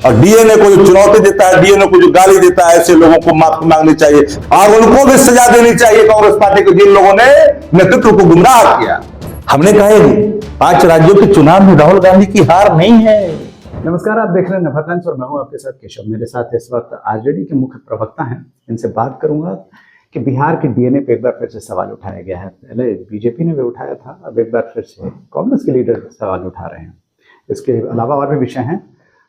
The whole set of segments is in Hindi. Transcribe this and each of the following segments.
और डीएनए को जो चुनौती देता है, डीएनए को जो गाली देता है, ऐसे लोगों को माफी मांगनी चाहिए और उनको भी सजा देनी चाहिए कांग्रेस पार्टी को, जिन लोगों ने नेतृत्व को गुमराह किया। हमने कहा 5 राज्यों के चुनाव में राहुल गांधी की हार नहीं है। नमस्कार, आप देख रहे हैं नफा टाइम्स और मैं हूं आपके साथ केशव। मेरे साथ इस वक्त आरजेडी के मुख्य प्रवक्ता हैं। इनसे बात करूंगा कि बिहार के डीएनए पे एक बार फिर से सवाल उठाया गया है। पहले बीजेपी ने भी उठाया था, अब एक बार फिर से कांग्रेस के लीडर सवाल उठा रहे हैं। इसके अलावा और भी विषय हैं।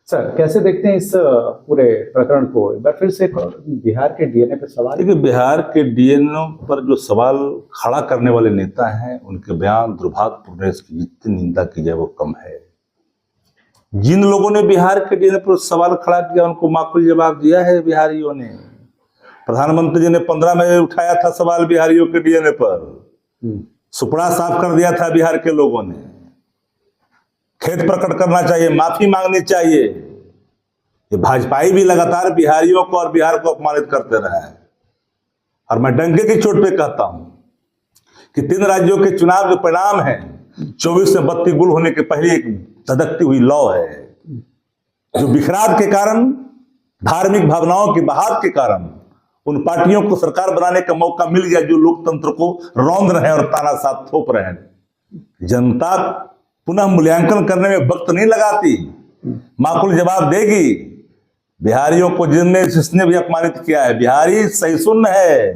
सर, कैसे देखते हैं इस पूरे प्रकरण को? एक बार फिर से बिहार के डीएनए पे सवाल। देखिए, बिहार के डीएनए पर जो सवाल खड़ा करने वाले नेता हैं, उनके बयान दुर्भाग्यपूर्ण है। इसकी जितनी निंदा की जाए वो कम है। जिन लोगों ने बिहार के डीएनए पर सवाल खड़ा किया, उनको माकूल जवाब दिया है बिहारियों ने। प्रधानमंत्री जी ने 15 में उठाया था सवाल बिहारियों के डीएनए पर, सुपड़ा साफ कर दिया था बिहार के लोगों ने। खेद प्रकट करना चाहिए, माफी मांगनी चाहिए। ये भाजपाई भी लगातार बिहारियों को और बिहार को अपमानित करते रहे हैं। और मैं डंके की चोट पे कहता हूं कि 3 राज्यों के चुनाव जो परिणाम है, 24 में बत्ती गुल होने के पहले एक धधकती हुई लौ है, जो बिखराव के कारण, धार्मिक भावनाओं की बहाव के कारण उन पार्टियों को सरकार बनाने का मौका मिल गया जो लोकतंत्र को रौंद रहे हैं और तानाशाह थोप रहे हैं। जनता पुनः मूल्यांकन करने में वक्त नहीं लगाती, माकूल जवाब देगी। बिहारियों को जिसने भी अपमानित किया है, बिहारी सहिष्णु है,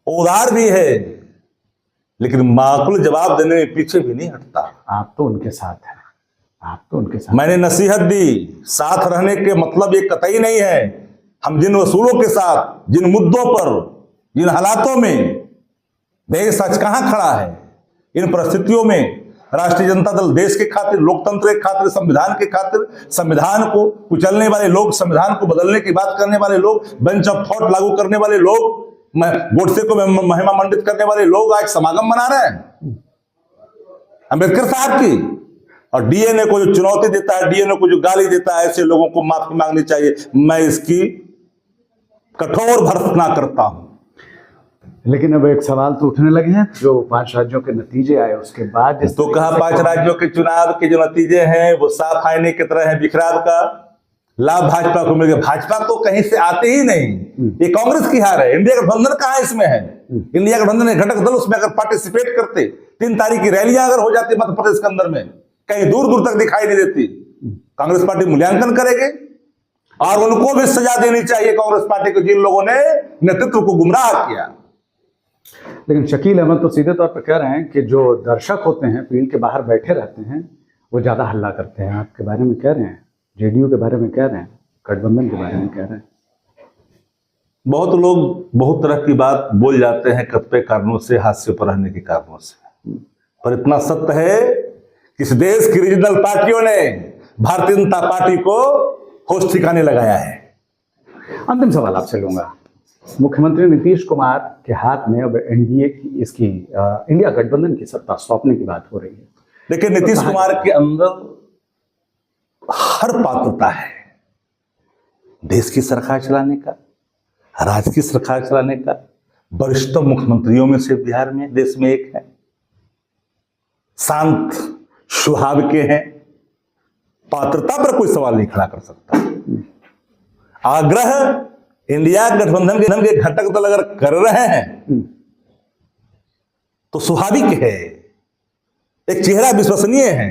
उदार भी है, लेकिन माकूल जवाब देने में पीछे भी नहीं हटता। आप तो उनके साथ हैं, आप तो उनके साथ। मैंने नसीहत दी, साथ रहने के मतलब ये कतई नहीं है। हम जिन वसूलों के साथ, जिन मुद्दों पर, जिन हालातों में देश आज कहां खड़ा है, इन परिस्थितियों में राष्ट्रीय जनता दल देश के खातिर, लोकतंत्र के खातिर, संविधान के खातिर, संविधान को कुचलने वाले लोग, संविधान को बदलने की बात करने वाले लोग, बेंच ऑफ थॉट लागू करने वाले लोग, गोडसे को महिमा मंडित करने वाले लोग आज समागम मना रहे हैं अंबेडकर साहब की। और डीएनए को जो चुनौती देता है, डीएनए को जो गाली देता है, ऐसे लोगों को माफी मांगनी चाहिए। मैं इसकी कठोर भर्त्सना करता हूं। लेकिन अब एक सवाल तो उठने लगे हैं, जो 5 राज्यों के नतीजे आए उसके बाद तो कहा 5 राज्यों के चुनाव के जो नतीजे हैं वो साफ आईने की तरह है। बिखराव का लाभ भाजपा को मिल गया। भाजपा तो कहीं से आते ही नहीं, ये कांग्रेस की हार है। इंडिया गठबंधन कहां इसमें है? इंडिया गठबंधन के घटक दल उसमें अगर पार्टिसिपेट करते, 3 तारीख की रैलियां अगर हो जाती मध्य प्रदेश के अंदर में, कहीं दूर दूर तक दिखाई नहीं देती। कांग्रेस पार्टी मूल्यांकन करेगी और उनको भी सजा देनी चाहिए कांग्रेस पार्टी को, जिन लोगों ने नेतृत्व को गुमराह किया। लेकिन शकील अहमद तो सीधे तौर पर कह रहे हैं कि जो दर्शक होते हैं, फील्ड के बाहर बैठे रहते हैं, वो ज्यादा हल्ला करते हैं। आपके बारे में कह रहे हैं, जेडीयू के बारे में कह रहे हैं, गठबंधन के बारे में कह रहे हैं। बहुत लोग बहुत तरह की बात बोल जाते हैं, कतिपय कारणों से, हास्य पर रहने के कारणों से। पर इतना सत्य है कि इस देश की रीजनल पार्टियों ने भारतीय जनता पार्टी को होश ठिकाने लगाया है। अंतिम सवाल आपसे लूंगा। मुख्यमंत्री नीतीश कुमार के हाथ में अब एनडीए की, इसकी इंडिया गठबंधन की सत्ता सौंपने की बात हो रही है। देखिए, नीतीश कुमार के अंदर हर पात्रता है, देश की सरकार चलाने का, राज्य की सरकार चलाने का। वरिष्ठ मुख्यमंत्रियों में से बिहार में, देश में एक है। शांत स्वभाव के हैं, पात्रता पर कोई सवाल नहीं खड़ा कर सकता। आग्रह इंडिया गठबंधन के घटक दल अगर कर रहे हैं तो स्वाभाविक है, एक चेहरा विश्वसनीय है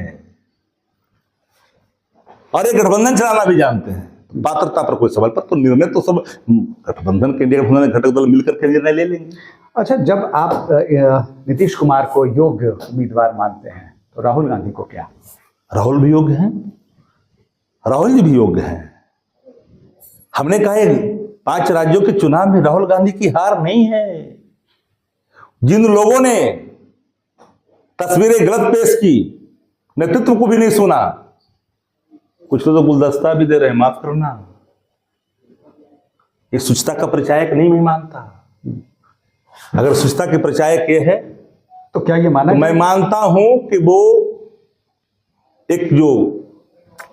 और एक गठबंधन चलाना भी जानते हैं। पात्रता पर कोई सवाल पर तो निर्णय तो सब गठबंधन के, इंडिया गठबंधन के घटक दल मिलकर के निर्णय ले लेंगे। अच्छा, जब आप नीतीश कुमार को योग्य उम्मीदवार मानते हैं तो राहुल गांधी को क्या? राहुल भी योग्य हैं, राहुल जी भी योग्य हैं। हमने कहा 5 राज्यों के चुनाव में राहुल गांधी की हार नहीं है। जिन लोगों ने तस्वीरें गलत पेश की, नेतृत्व को भी नहीं सुना, कुछ लोग तो गुलदस्ता भी दे रहे हैं, माफ करना। ये शुचिता का परिचायक नहीं, मैं मानता। अगर शुचिता के परिचायक ये है तो क्या ये माना? तो मैं मानता हूं कि वो एक जो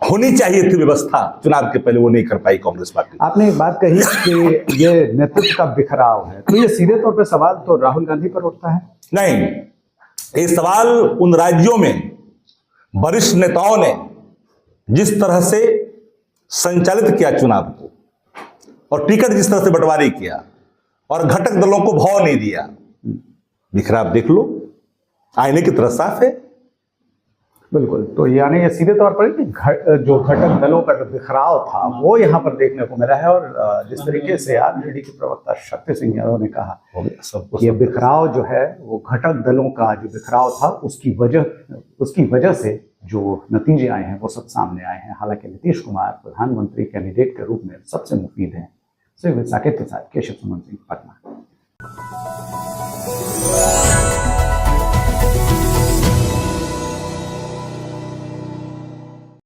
होनी चाहिए थी व्यवस्था चुनाव के पहले, वो नहीं कर पाई कांग्रेस पार्टी। आपने एक बात कही कि ये नेतृत्व का बिखराव है, तो ये सीधे तौर पे सवाल तो राहुल गांधी पर उठता है? नहीं, ये सवाल उन राज्यों में वरिष्ठ नेताओं ने जिस तरह से संचालित किया चुनाव को, और टिकट जिस तरह से बंटवारे किया, और घटक दलों को भाव नहीं दिया, दिख रहा, आप देख लो, आईने की तरह साफ है। बिल्कुल। तो यानी ये सीधे तौर पर कि जो घटक दलों का जो बिखराव था वो यहाँ पर देखने को मिला है, और जिस तरीके से आरजेडी के प्रवक्ता शक्ति सिंह यादव ने कहा ये बिखराव जो है वो घटक दलों का जो बिखराव था उसकी वजह से जो नतीजे आए हैं वो सब सामने आए हैं। हालांकि नीतीश कुमार प्रधानमंत्री कैंडिडेट के रूप में सबसे मुफीद हैं। साकेत के साथ केशव सुमन सिंह, पटना।